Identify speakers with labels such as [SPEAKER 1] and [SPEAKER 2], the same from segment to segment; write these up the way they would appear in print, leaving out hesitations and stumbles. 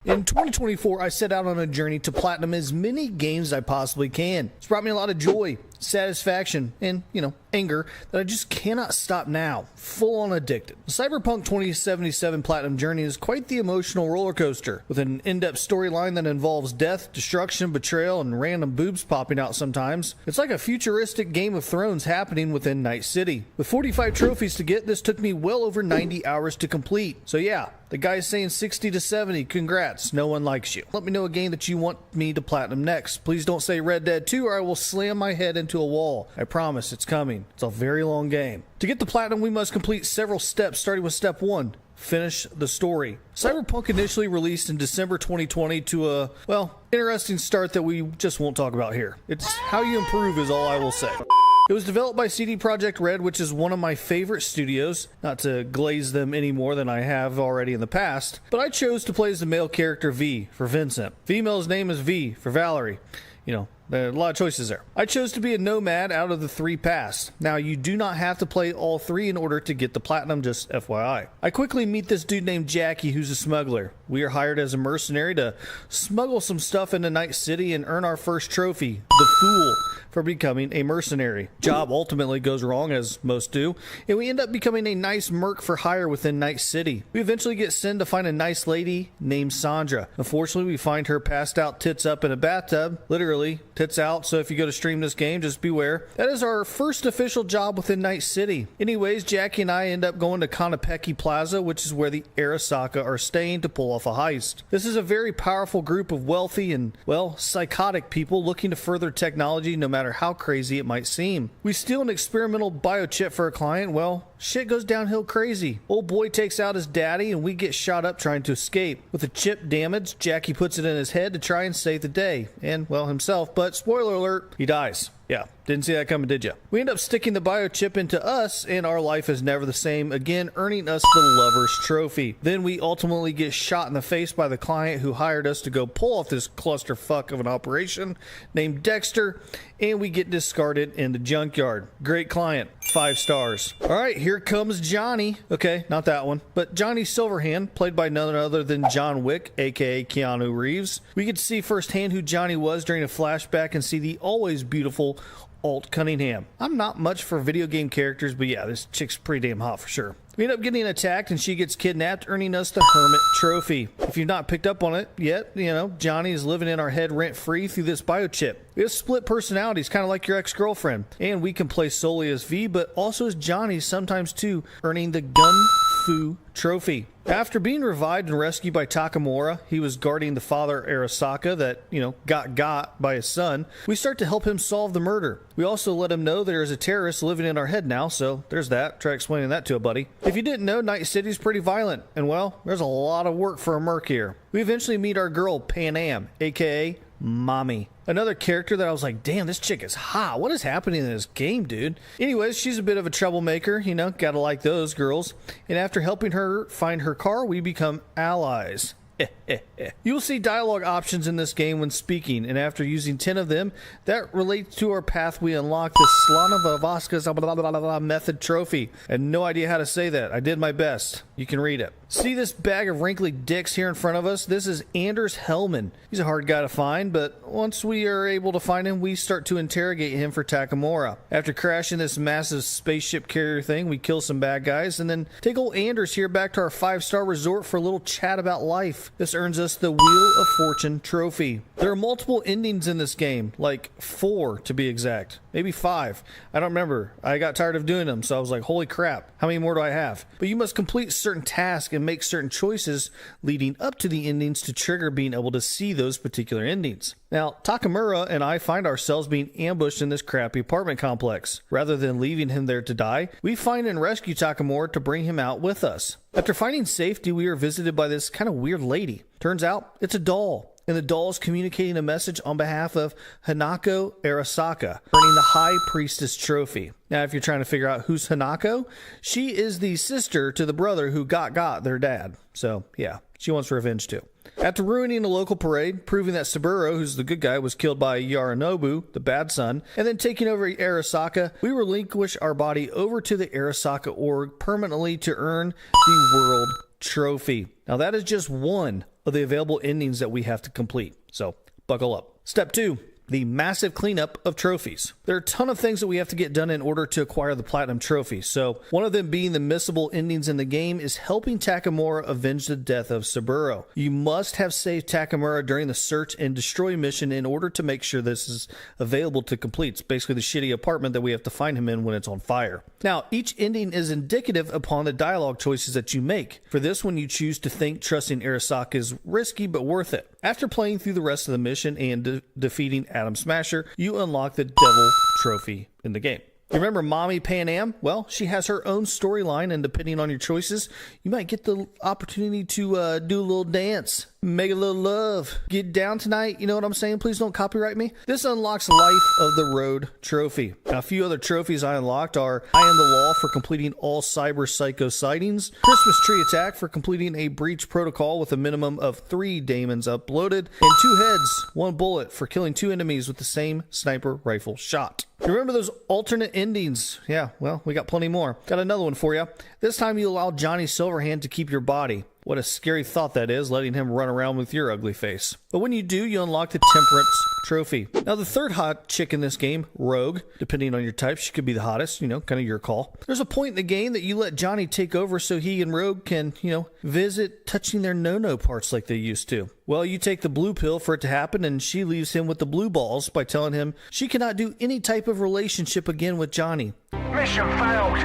[SPEAKER 1] In 2024, I set out on a journey to platinum as many games as I possibly can. It's brought me a lot of joy, satisfaction, and, anger that I just cannot stop now. Full on addicted. The Cyberpunk 2077 Platinum journey is quite the emotional roller coaster, with an in-depth storyline that involves death, destruction, betrayal, and random boobs popping out sometimes. It's like a futuristic Game of Thrones happening within Night City. With 45 trophies to get, this took me well over 90 hours to complete. So yeah, the guy's saying 60 to 70. Congrats, no one likes you. Let me know a game that you want me to platinum next. Please don't say Red Dead 2 or I will slam my head into a wall. I promise, it's coming. It's a very long game. To get the platinum, we must complete several steps, starting with step 1. Finish the story. Cyberpunk initially released in December 2020 to a, interesting start that we just won't talk about here. It's how you improve is all I will say. It was developed by CD Projekt Red, which is one of my favorite studios, not to glaze them any more than I have already in the past, but I chose to play as the male character V for Vincent. Female's name is V for Valerie. There are a lot of choices there. I chose to be a nomad out of the 3 paths. Now, you do not have to play all 3 in order to get the platinum, just FYI. I quickly meet this dude named Jackie, who's a smuggler. We are hired as a mercenary to smuggle some stuff into Night City and earn our first trophy, the Fool, for becoming a mercenary. Job ultimately goes wrong, as most do, and we end up becoming a nice merc for hire within Night City. We eventually get sent to find a nice lady named Sandra. Unfortunately, we find her passed out tits up in a bathtub, literally tits out, so if you go to stream this game, just beware. That is our first official job within Night City. Anyways, Jackie and I end up going to Konopeki Plaza, which is where the Arasaka are staying to pull off a heist. This is a very powerful group of wealthy and, psychotic people looking to further technology no matter how crazy it might seem. We steal an experimental biochip for a client. Shit goes downhill crazy. Old boy takes out his daddy and we get shot up trying to escape. With the chip damaged, Jackie puts it in his head to try and save the day. And, himself, but spoiler alert, he dies. Yeah, didn't see that coming, did you? We end up sticking the biochip into us, and our life is never the same again, earning us the Lover's Trophy. Then we ultimately get shot in the face by the client who hired us to go pull off this clusterfuck of an operation named Dexter, and we get discarded in the junkyard. Great client, 5 stars. All right, here comes Johnny. Okay, not that one, but Johnny Silverhand, played by none other than John Wick, aka Keanu Reeves. We get to see firsthand who Johnny was during a flashback and see the always beautiful Alt Cunningham. I'm not much for video game characters, but yeah, this chick's pretty damn hot for sure. We end up getting attacked and she gets kidnapped, earning us the Hermit Trophy. If you've not picked up on it yet, Johnny is living in our head rent-free through this biochip. We have split personalities, kind of like your ex-girlfriend. And we can play solely as V, but also as Johnny sometimes too, earning the Gun Fu Trophy. After being revived and rescued by Takamura, he was guarding the father Arasaka that, got by his son. We start to help him solve the murder. We also let him know there is a terrorist living in our head now, so there's that. Try explaining that to a buddy. If you didn't know, Night City's pretty violent, and there's a lot of work for a merc here. We eventually meet our girl, Pan Am, aka Mommy. Another character that I was like, damn, this chick is hot. What is happening in this game, dude? Anyways, she's a bit of a troublemaker, gotta like those girls. And after helping her find her car, we become allies. You will see dialogue options in this game when speaking, and after using 10 of them, that relates to our path, we unlock the Slanovaskas method trophy. I had no idea how to say that. I did my best. You can read it. See this bag of wrinkly dicks here in front of us? This is Anders Hellman. He's a hard guy to find, but once we are able to find him, we start to interrogate him for Takamura. After crashing this massive spaceship carrier thing, we kill some bad guys, and then take old Anders here back to our 5-star resort for a little chat about life. This earns us the Wheel of Fortune trophy. There are multiple endings in this game, like 4 to be exact. Maybe 5. I don't remember. I got tired of doing them, so I was like, holy crap, how many more do I have? But you must complete certain tasks and make certain choices leading up to the endings to trigger being able to see those particular endings. Now, Takamura and I find ourselves being ambushed in this crappy apartment complex. Rather than leaving him there to die, we find and rescue Takamura to bring him out with us. After finding safety, we are visited by this kind of weird lady. Turns out, it's a doll. And the doll is communicating a message on behalf of Hanako Arasaka, earning the High Priestess Trophy. Now, if you're trying to figure out who's Hanako, she is the sister to the brother who got their dad. So, yeah, she wants revenge too. After ruining a local parade, proving that Saburo, who's the good guy, was killed by Yorinobu, the bad son, and then taking over Arasaka, we relinquish our body over to the Arasaka org permanently to earn the World Trophy. Now, that is just one of the available endings that we have to complete. So buckle up. Step 2. The massive cleanup of trophies. There are a ton of things that we have to get done in order to acquire the Platinum Trophy. So one of them being the missable endings in the game is helping Takamura avenge the death of Saburo. You must have saved Takamura during the search and destroy mission in order to make sure this is available to complete. It's basically the shitty apartment that we have to find him in when it's on fire. Now, each ending is indicative upon the dialogue choices that you make. For this one, you choose to think trusting Arasaka is risky but worth it. After playing through the rest of the mission and defeating Adam Smasher, you unlock the Devil Trophy in the game. You remember Mommy Pan Am? Well, she has her own storyline, and depending on your choices, you might get the opportunity to do a little dance, make a little love, get down tonight. You know what I'm saying? Please don't copyright me. This unlocks Life of the Road Trophy. Now, a few other trophies I unlocked are Eye on the Law for completing all Cyber Psycho sightings, Christmas Tree Attack for completing a breach protocol with a minimum of 3 daemons uploaded, and 2 heads, 1 bullet for killing 2 enemies with the same sniper rifle shot. Remember those alternate endings? Yeah, well, we got plenty more. Got another one for you. This time you allow Johnny Silverhand to keep your body. What a scary thought that is, letting him run around with your ugly face. But when you do, you unlock the Temperance Trophy. Now, the third hot chick in this game, Rogue, depending on your type, she could be the hottest, kind of your call. There's a point in the game that you let Johnny take over so he and Rogue can, visit touching their no-no parts like they used to. Well, you take the blue pill for it to happen, and she leaves him with the blue balls by telling him she cannot do any type of relationship again with Johnny.
[SPEAKER 2] Mission failed.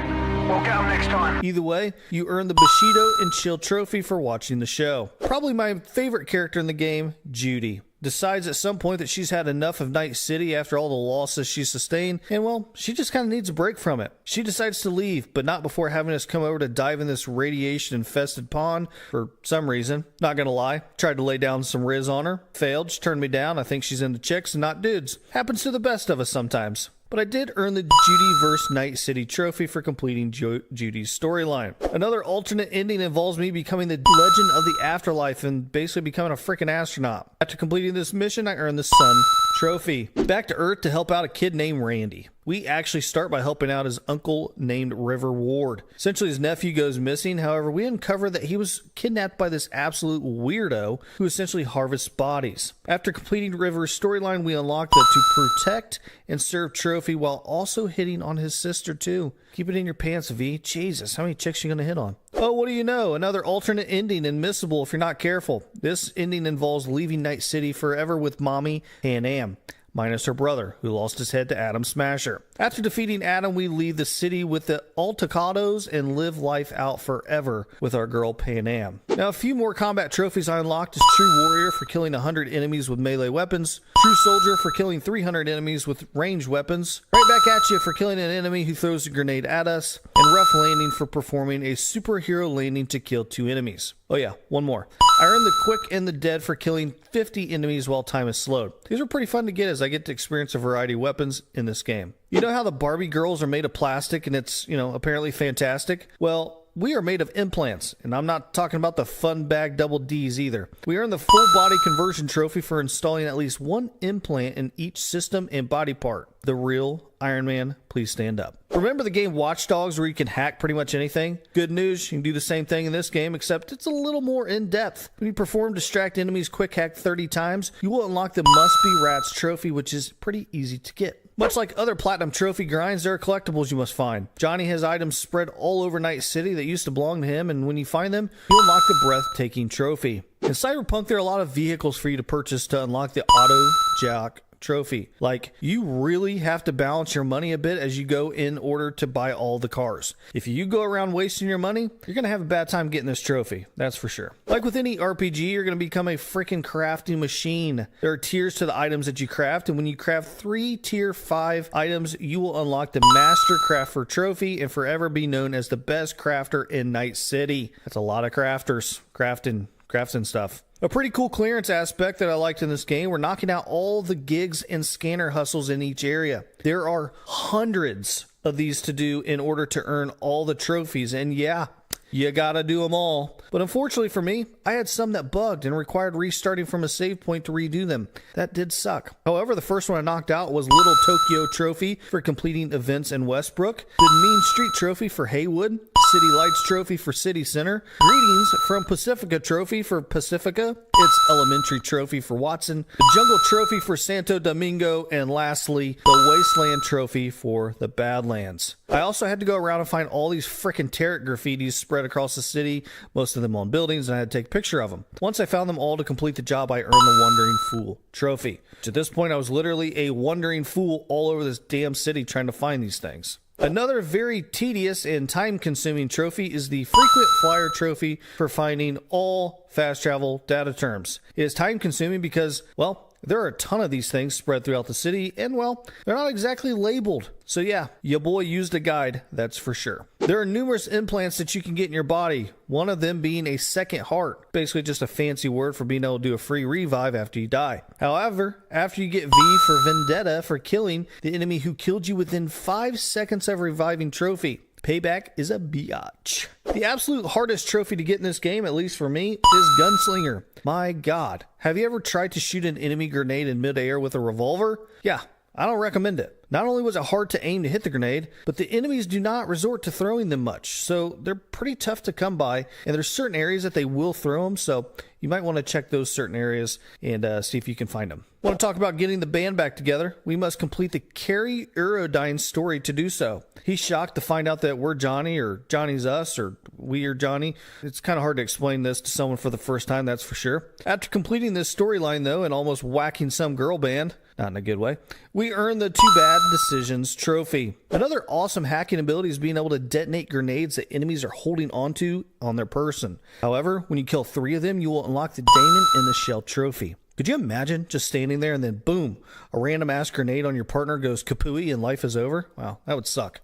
[SPEAKER 2] We'll get them next time.
[SPEAKER 1] Either way, you earn the Bushido and Shield Trophy for watching the show. Probably my favorite character in the game, Judy. Decides at some point that she's had enough of Night City after all the losses she sustained, and well, she just kind of needs a break from it. She decides to leave, but not before having us come over to dive in this radiation-infested pond for some reason. Not gonna lie, tried to lay down some riz on her. Failed, she turned me down. I think she's into chicks and not dudes. Happens to the best of us sometimes. But I did earn the Judy vs. Night City trophy for completing Judy's storyline. Another alternate ending involves me becoming the Legend of the Afterlife and basically becoming a freaking astronaut. After completing this mission, I earned the Sun Trophy. Back to Earth to help out a kid named Randy. We actually start by helping out his uncle named River Ward. Essentially, his nephew goes missing. However, we uncover that he was kidnapped by this absolute weirdo who essentially harvests bodies. After completing River's storyline, we unlock the To Protect and Serve trophy while also hitting on his sister too. Keep it in your pants, V. Jesus, how many chicks are you gonna hit on? Oh, what do you know? Another alternate ending and missable if you're not careful. This ending involves leaving Night City forever with Mommy Pan Am, minus her brother, who lost his head to Adam Smasher. After defeating Adam, we leave the city with the Altocados and live life out forever with our girl Pan Am. Now, a few more combat trophies I unlocked is True Warrior for killing 100 enemies with melee weapons, True Soldier for killing 300 enemies with ranged weapons, Right Back at You for killing an enemy who throws a grenade at us, and Rough Landing for performing a superhero landing to kill 2 enemies. Oh yeah, one more. I earned the Quick and the Dead for killing 50 enemies while time is slowed. These are pretty fun to get as I get to experience a variety of weapons in this game. You know how the Barbie girls are made of plastic and it's, apparently fantastic? Well, we are made of implants, and I'm not talking about the fun bag double D's either. We earned the full body conversion trophy for installing at least 1 implant in each system and body part. The real Iron Man, please stand up. Remember the game Watch Dogs where you can hack pretty much anything? Good news, you can do the same thing in this game, except it's a little more in-depth. When you perform Distract Enemies Quick Hack 30 times, you will unlock the Must Be Rats trophy, which is pretty easy to get. Much like other Platinum Trophy grinds, there are collectibles you must find. Johnny has items spread all over Night City that used to belong to him, and when you find them, you unlock the Breathtaking trophy. In Cyberpunk, there are a lot of vehicles for you to purchase to unlock the Auto Jock trophy. Like, you really have to balance your money a bit as you go in order to buy all the cars. If you go around wasting your money, you're going to have a bad time getting this trophy. That's for sure. Like with any RPG, you're going to become a freaking crafting machine. There are tiers to the items that you craft, and when you craft 3 tier 5 items, you will unlock the Master Crafter trophy and forever be known as the best crafter in Night City. That's a lot of crafters crafting stuff. A pretty cool clearance aspect that I liked in this game, we're knocking out all the gigs and scanner hustles in each area. There are hundreds of these to do in order to earn all the trophies, and yeah, you gotta do them all. But unfortunately for me, I had some that bugged and required restarting from a save point to redo them. That did suck. However, the first one I knocked out was Little Tokyo Trophy for completing events in Westbrook, the Mean Street Trophy for Haywood, City Lights trophy for City Center. Greetings from Pacifica trophy for Pacifica. It's Elementary trophy for Watson. The Jungle trophy for Santo Domingo. And lastly, the Wasteland trophy for the Badlands. I also had to go around and find all these frickin' Tarot graffitis spread across the city, most of them on buildings, and I had to take a picture of them. Once I found them all to complete the job, I earned the Wandering Fool trophy. To this point, I was literally a wandering fool all over this damn city trying to find these things. Another very tedious and time-consuming trophy is the Frequent Flyer trophy for finding all fast travel data terms. It is time-consuming because, well, there are a ton of these things spread throughout the city, and well, they're not exactly labeled. So yeah, your boy used a guide, that's for sure. There are numerous implants that you can get in your body, one of them being a second heart, basically just a fancy word for being able to do a free revive after you die. However, after you get V for Vendetta for killing the enemy who killed you within 5 seconds of reviving trophy, payback is a biatch. The absolute hardest trophy to get in this game, at least for me, is Gunslinger. My God, have you ever tried to shoot an enemy grenade in midair with a revolver? Yeah, I don't recommend it. Not only was it hard to aim to hit the grenade, but the enemies do not resort to throwing them much, so they're pretty tough to come by, and there's certain areas that they will throw them, so you might want to check those certain areas and see if you can find them. Want to talk about getting the band back together? We must complete the Carrie Urodyne story to do so. He's shocked to find out that we're Johnny, or Johnny's us, or we are Johnny. It's kind of hard to explain this to someone for the first time, that's for sure. After completing this storyline, though, and almost whacking some girl band, not in a good way, we earned the Too Bad Decisions trophy. Another awesome hacking ability is being able to detonate grenades that enemies are holding onto on their person. However, when you kill 3 of them, you will unlock the Damon in the Shell trophy. Could you imagine just standing there and then boom, a random ass grenade on your partner goes kapooey and life is over? Wow, that would suck.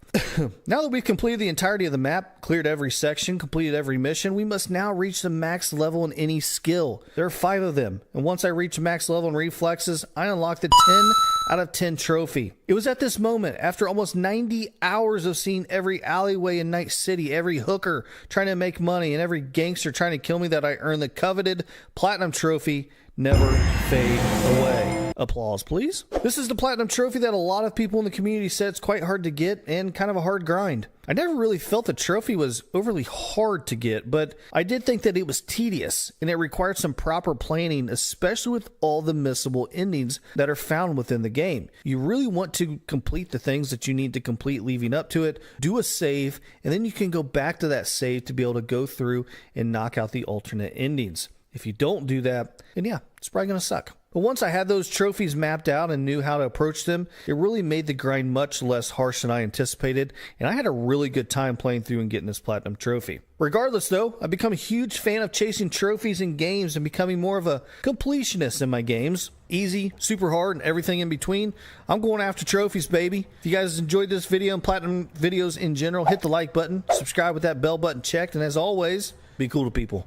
[SPEAKER 1] Now that we've completed the entirety of the map, cleared every section, completed every mission, we must now reach the max level in any skill. There are 5 of them, and once I reach max level in reflexes, I unlock the 10 out of 10 trophy. It was at this moment, after almost 90 hours of seeing every alleyway in Night City, every hooker trying to make money, and every gangster trying to kill me, that I earned the coveted Platinum trophy, Never Fade Away. Applause, please. This is the Platinum trophy that a lot of people in the community said it's quite hard to get and kind of a hard grind. I never really felt the trophy was overly hard to get, but I did think that it was tedious and it required some proper planning, especially with all the missable endings that are found within the game. You really want to complete the things that you need to complete leading up to it, do a save, and then you can go back to that save to be able to go through and knock out the alternate endings. If you don't do that, then yeah, it's probably going to suck. But once I had those trophies mapped out and knew how to approach them, it really made the grind much less harsh than I anticipated, and I had a really good time playing through and getting this Platinum trophy. Regardless though, I've become a huge fan of chasing trophies in games and becoming more of a completionist in my games. Easy, super hard, and everything in between. I'm going after trophies, baby. If you guys enjoyed this video and Platinum videos in general, hit the like button, subscribe with that bell button checked, and as always, be cool to people.